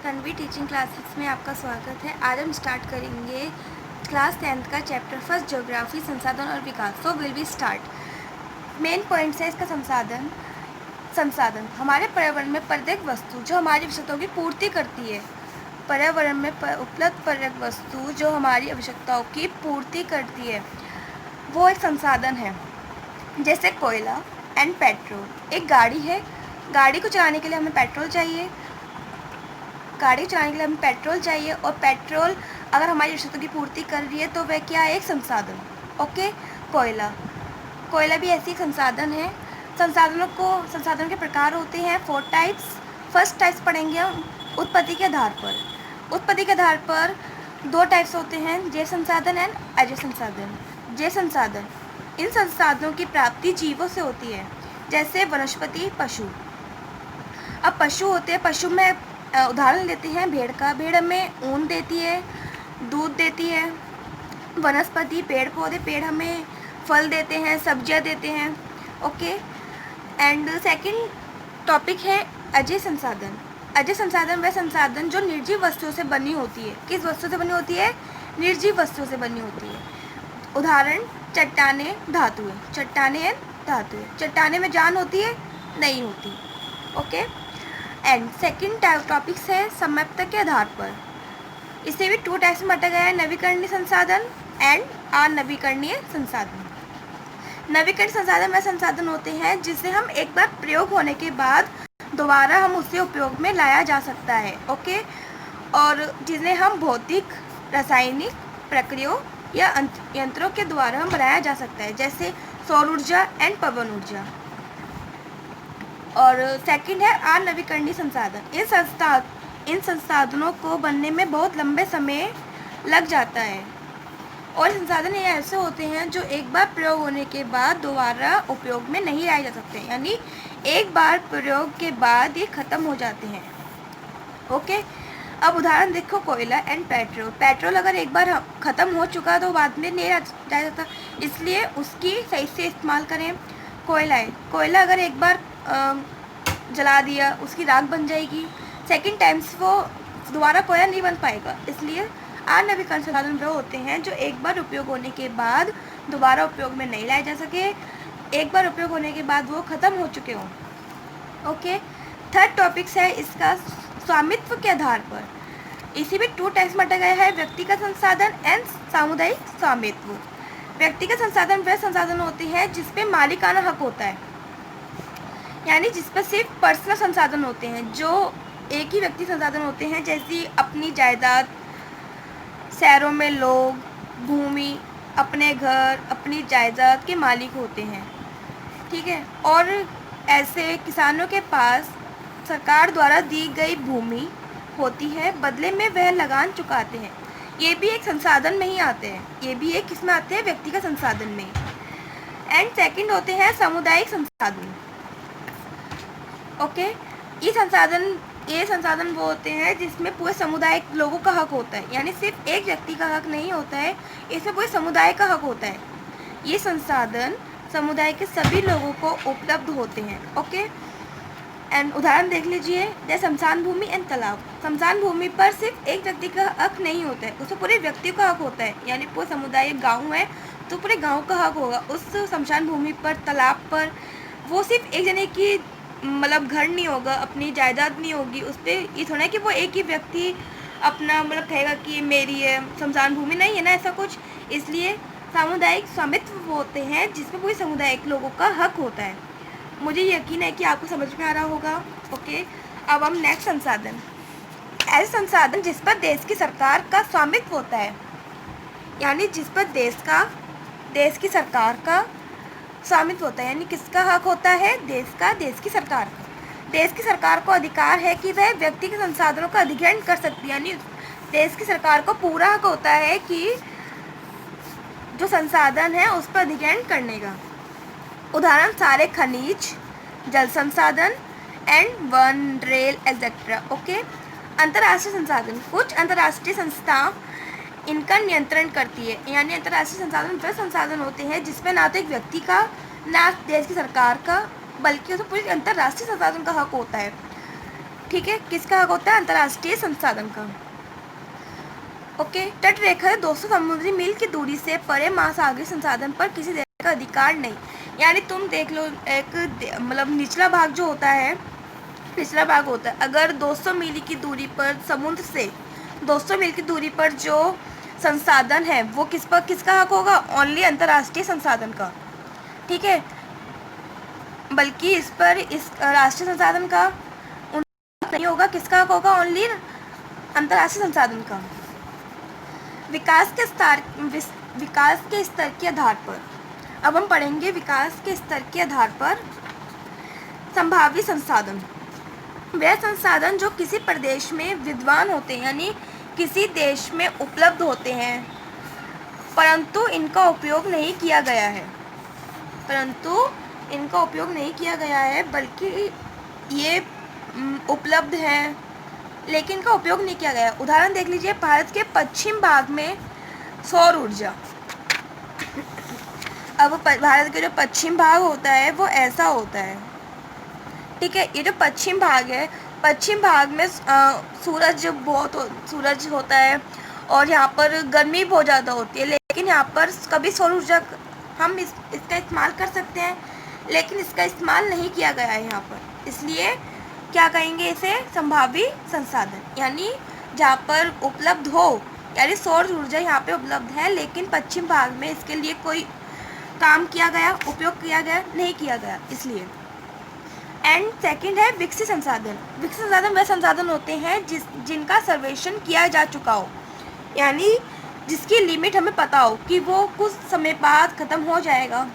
Tanvi teaching classes में आपका स्वागत है। आज हम स्टार्ट करेंगे क्लास 10th का चैप्टर फर्स्ट ज्योग्राफी, संसाधन और विकास। So will be start. Main points है इसका संसाधन हमारे पर्यावरण में प्रत्येक वस्तु जो हमारी आवश्यकताओं की पूर्ति करती है। पर्यावरण में उपलब्ध प्रत्येक वस्तु जो हमारी आवश्यकताओं की पूर्ति करती है वो एक संसाधन है। जैसे कोयला एंड पेट्रोल। एक गाड़ी है, गाड़ी को चलाने के लिए हमें पेट्रोल चाहिए, और पेट्रोल अगर हमारी आवश्यकता की पूर्ति कर रही है तो वह क्या है? एक संसाधन। ओके। कोयला भी ऐसी संसाधन है। संसाधनों के प्रकार होते हैं 4 टाइप्स। फर्स्ट टाइप्स पढ़ेंगे हम उत्पत्ति के आधार पर। 2 टाइप्स होते हैं, जैव संसाधन एंड अजैव संसाधन। जैव संसाधन, इन संसाधनों की प्राप्ति जीवों से होती है, जैसे वनस्पति, पशु। अब पशु होते हैं, पशु में उदाहरण लेते हैं भेड़ का। भेड़ हमें ऊन देती है, दूध देती है। वनस्पति, पेड़ पौधे, पेड़ हमें फल देते हैं, सब्जियां देते हैं। ओके। एंड सेकंड टॉपिक है अजैव संसाधन। अजैव संसाधन वह संसाधन जो निर्जीव वस्तुओं से बनी होती है। किस वस्तु से बनी होती है? निर्जीव वस्तुओं से बनी होती है। उदाहरण चट्टाने, धातुएं। चट्टाने में जान होती है? नहीं होती। ओके। एंड सेकंड टॉपिक्स है समयपत्र के आधार पर। इसे भी 2 टाइप्स में बांटा गया है, नवीकरणीय संसाधन एंड अनवीकरणीय संसाधन। नवीकरणीय संसाधन वह संसाधन होते हैं जिसे हम एक बार प्रयोग होने के बाद दोबारा हम उसे उपयोग में लाया जा सकता है। ओके। और जिन्हें हम भौतिक, रासायनिक प्रक्रियाओं या यंत्रों के द्वारा हम बनाया जा सकता है, जैसे सौर ऊर्जा एंड पवन ऊर्जा। और सेकंड है अनवीकरणीय संसाधन। इन संसाधनों को बनने में बहुत लंबे समय लग जाता है, और संसाधन ये ऐसे होते हैं जो एक बार प्रयोग होने के बाद दोबारा उपयोग में नहीं लाए जा सकते, यानी एक बार प्रयोग के बाद ये ख़त्म हो जाते हैं। ओके। अब उदाहरण देखो कोयला एंड पेट्रोल। पेट्रोल अगर एक बार ख़त्म हो चुका तो बाद में नहीं जाया जाता, इसलिए उसकी सही से इस्तेमाल करें। कोयला अगर एक बार जला दिया, उसकी राख बन जाएगी। सेकंड टाइम्स वो दोबारा कोयला नहीं बन पाएगा, इसलिए अनवीकरणीय संसाधन वो होते हैं जो एक बार उपयोग होने के बाद दोबारा उपयोग में नहीं लाए जा सके, एक बार उपयोग होने के बाद वो ख़त्म हो चुके हों। ओके। थर्ड टॉपिक्स है इसका स्वामित्व के आधार पर। इसी में 2 टाइप्स बांटा गया है, व्यक्तिगत संसाधन एंड सामुदायिक स्वामित्व। व्यक्तिगत संसाधन वह संसाधन होते हैं जिस पे मालिकाना हक होता है, यानी जिस पर सिर्फ पर्सनल संसाधन होते हैं, जो एक ही व्यक्ति संसाधन होते हैं, जैसी अपनी जायदाद, शहरों में लोग भूमि, अपने घर, अपनी जायदाद के मालिक होते हैं। ठीक है। और ऐसे किसानों के पास सरकार द्वारा दी गई भूमि होती है, बदले में वह लगान चुकाते हैं। ये भी एक संसाधन में ही आते हैं, ये भी एक किस में आते हैं? व्यक्तिगत संसाधन में। एंड सेकंड होते हैं सामुदायिक संसाधन। ओके। ये संसाधन वो होते हैं जिसमें पूरे समुदाय के लोगों का हक होता है, यानी सिर्फ एक व्यक्ति का हक नहीं होता है, इसमें पूरे समुदाय का हक होता है। ये संसाधन समुदाय के सभी लोगों को उपलब्ध होते हैं। ओके। एंड उदाहरण देख लीजिए, जैसे शमशान भूमि एंड तालाब। शमशान भूमि पर सिर्फ एक व्यक्ति का हक नहीं होता है, उसमें पूरे व्यक्ति का हक होता है, यानी पूरे समुदाय, गाँव है तो पूरे गाँव का हक होगा उस शमशान भूमि पर, तालाब पर। वो सिर्फ एक जने की मतलब घर नहीं होगा, अपनी जायदाद नहीं होगी उस पर। ये थोड़ा है कि वो एक ही व्यक्ति अपना मतलब कहेगा कि मेरी है शमशान भूमि, नहीं है ना ऐसा कुछ। इसलिए सामुदायिक स्वामित्व वो होते हैं जिसमें पूरे समुदाय के लोगों का हक होता है। मुझे यकीन है कि आपको समझ में आ रहा होगा। ओके। अब हम नेक्स्ट संसाधन, ऐसे संसाधन जिस पर देश की सरकार का स्वामित्व होता है, यानी जिस पर देश की सरकार का स्वामित्व होता है, यानी किसका हक होता है? देश की सरकार का। देश की सरकार को अधिकार है कि वह व्यक्ति के संसाधनों का अधिग्रहण कर सकती है, यानी देश की सरकार को पूरा हक होता है कि जो संसाधन है उस पर अधिग्रहण करने का। उदाहरण सारे खनिज, जल संसाधन and one, rail etcetera. Okay. अंतर्राष्ट्रीय संसाधन, कुछ अंतर्राष्ट्रीय संस्था इनका नियंत्रण करती है, यानी अंतर्राष्ट्रीय संसाधन वह संसाधन होते हैं जिसमें ना तो एक व्यक्ति का, ना देश की सरकार का, बल्कि उसे पूरी अंतर्राष्ट्रीय संसाधन का हक होता है। ठीक है, किसका हक होता है? अंतर्राष्ट्रीय संसाधन का। ओके, तट रेखा 200 समुद्री मील की दूरी से परे महासागरीय संसाधन पर किसी देश का अधिकार नहीं। यानी तुम देख लो, एक मतलब निचला भाग जो होता है, निचला भाग होता है, अगर 200 मील की दूरी पर समुद्र से 200 मील की दूरी पर जो संसाधन है वो किसका हक होगा? ओनली अंतर्राष्ट्रीय संसाधन का। ठीक है, बल्कि इस पर इस राष्ट्रीय संसाधन का नहीं होगा। किसका हक होगा? ओनली अंतर्राष्ट्रीय संसाधन का। विकास के स्तर के आधार पर, अब हम पढ़ेंगे विकास के स्तर के आधार पर संभावित संसाधन। वह संसाधन जो किसी प्रदेश में विद्वान होते हैं, यानी किसी देश में उपलब्ध होते हैं, परंतु इनका उपयोग नहीं किया गया है, बल्कि ये उपलब्ध है लेकिन इनका उपयोग नहीं किया गया। उदाहरण देख लीजिए, भारत के पश्चिम भाग में सौर ऊर्जा। अब भारत के जो पश्चिम भाग होता है वो ऐसा होता है, ठीक है। ये जो पश्चिम भाग है, पश्चिम भाग में सूरज होता है और यहाँ पर गर्मी बहुत ज़्यादा होती है, लेकिन यहाँ पर कभी सौर ऊर्जा हम इसका इस्तेमाल कर सकते हैं, लेकिन इसका इस्तेमाल नहीं किया गया है यहाँ पर। इसलिए क्या कहेंगे इसे? संभावी संसाधन। यानी जहाँ पर उपलब्ध हो, यानी सौर ऊर्जा यहाँ पे उपलब्ध है लेकिन पश्चिम भाग में इसके लिए कोई काम किया गया, उपयोग किया गया नहीं किया गया, इसलिए। एंड सेकंड है विकसित संसाधन। विकसित संसाधन वह संसाधन होते हैं जिनका सर्वेक्षण किया जा चुका हो, यानी जिसकी लिमिट हमें पता हो कि वो कुछ समय बाद ख़त्म हो जाएगा,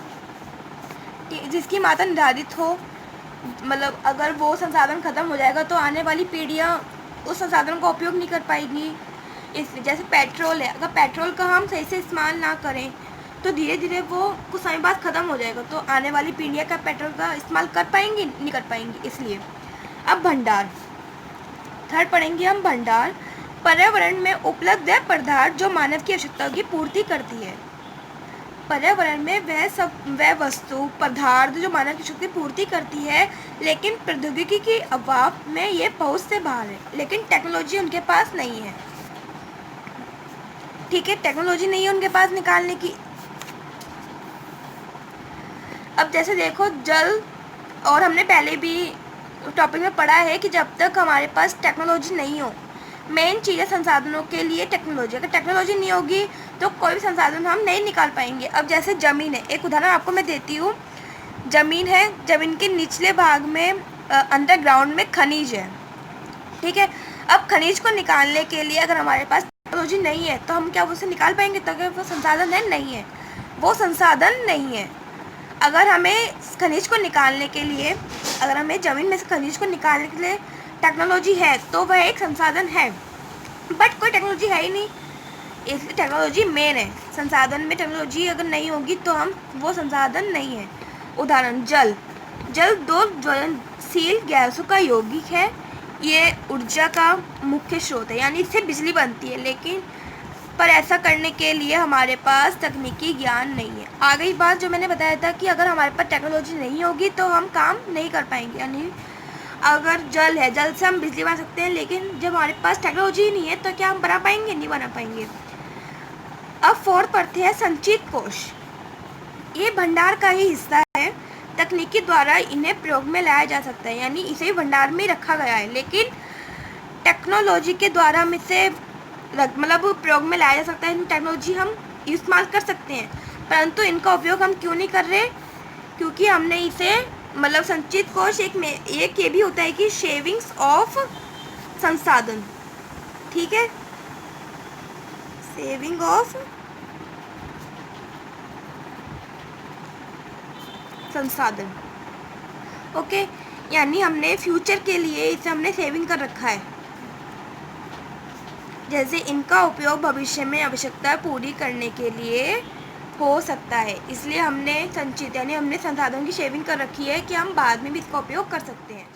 जिसकी मात्रा निर्धारित हो। मतलब अगर वो संसाधन ख़त्म हो जाएगा तो आने वाली पीढ़ियाँ उस संसाधन का उपयोग नहीं कर पाएगी। इसलिए जैसे पेट्रोल है, अगर पेट्रोल का हम सही से इस्तेमाल ना करें तो धीरे धीरे वो कुछ समय बाद ख़त्म हो जाएगा, तो आने वाली पीढ़ियाँ का पेट्रोल का इस्तेमाल कर पाएंगी? नहीं कर पाएंगी। इसलिए अब भंडार, थर्ड पढ़ेंगे हम भंडार। पर्यावरण में उपलब्ध है पदार्थ जो मानव की आवश्यकताओं की पूर्ति करती है। पर्यावरण में वह वस्तु पदार्थ जो मानव की आवश्यकता की पूर्ति करती है, लेकिन प्रौद्योगिकी के अभाव में ये पहुँच से बाहर है, लेकिन टेक्नोलॉजी उनके पास नहीं है। ठीक है, टेक्नोलॉजी नहीं है उनके पास निकालने की। अब जैसे देखो जल, और हमने पहले भी टॉपिक में पढ़ा है कि जब तक हमारे पास टेक्नोलॉजी नहीं हो, मेन चीज़ है संसाधनों के लिए टेक्नोलॉजी। अगर टेक्नोलॉजी नहीं होगी तो कोई भी संसाधन हम नहीं निकाल पाएंगे। अब जैसे ज़मीन है, एक उदाहरण आपको मैं देती हूँ। ज़मीन है, ज़मीन के निचले भाग में अंडरग्राउंड में खनिज है, ठीक है। अब खनिज को निकालने के लिए अगर हमारे पास टेक्नोलॉजी नहीं है तो हम क्या उसे निकाल पाएंगे? तो अगर वो संसाधन है नहीं है, वो संसाधन नहीं है। अगर हमें खनिज को निकालने के लिए, अगर हमें ज़मीन में से खनिज को निकालने के लिए टेक्नोलॉजी है तो वह एक संसाधन है, बट कोई टेक्नोलॉजी है ही नहीं, इसलिए टेक्नोलॉजी मेन है। संसाधन में टेक्नोलॉजी अगर नहीं होगी तो हम वो संसाधन नहीं है। उदाहरण जल 2 ज्वलनशील गैसों का यौगिक है। ये ऊर्जा का मुख्य स्रोत है, यानी इससे बिजली बनती है, लेकिन पर ऐसा करने के लिए हमारे पास तकनीकी ज्ञान नहीं है। आ गई बात जो मैंने बताया था कि अगर हमारे पास टेक्नोलॉजी नहीं होगी तो हम काम नहीं कर पाएंगे। यानी अगर जल है, जल से हम बिजली बना सकते हैं, लेकिन जब हमारे पास टेक्नोलॉजी ही नहीं है तो क्या हम बना पाएंगे? नहीं बना पाएंगे। अब फोर्थ पढ़ते हैं संचित कोश। ये भंडार का ही हिस्सा है, तकनीकी द्वारा इन्हें प्रयोग में लाया जा सकता है, यानी इसे भंडार में रखा गया है, लेकिन टेक्नोलॉजी के द्वारा हम इसे मतलब प्रयोग में लाया जा सकता है। टेक्नोलॉजी हम इस्तेमाल कर सकते हैं, परंतु इनका उपयोग हम क्यों नहीं कर रहे? क्योंकि हमने इसे मतलब संचित कोश एक ये भी होता है कि शेविंग्स ऑफ संसाधन, ठीक है, सेविंग ऑफ संसाधन। ओके, यानी हमने फ्यूचर के लिए इसे हमने सेविंग कर रखा है, जैसे इनका उपयोग भविष्य में आवश्यकता पूरी करने के लिए हो सकता है। इसलिए हमने संचित यानी हमने संसाधनों की शेविंग कर रखी है कि हम बाद में भी इसका उपयोग कर सकते हैं।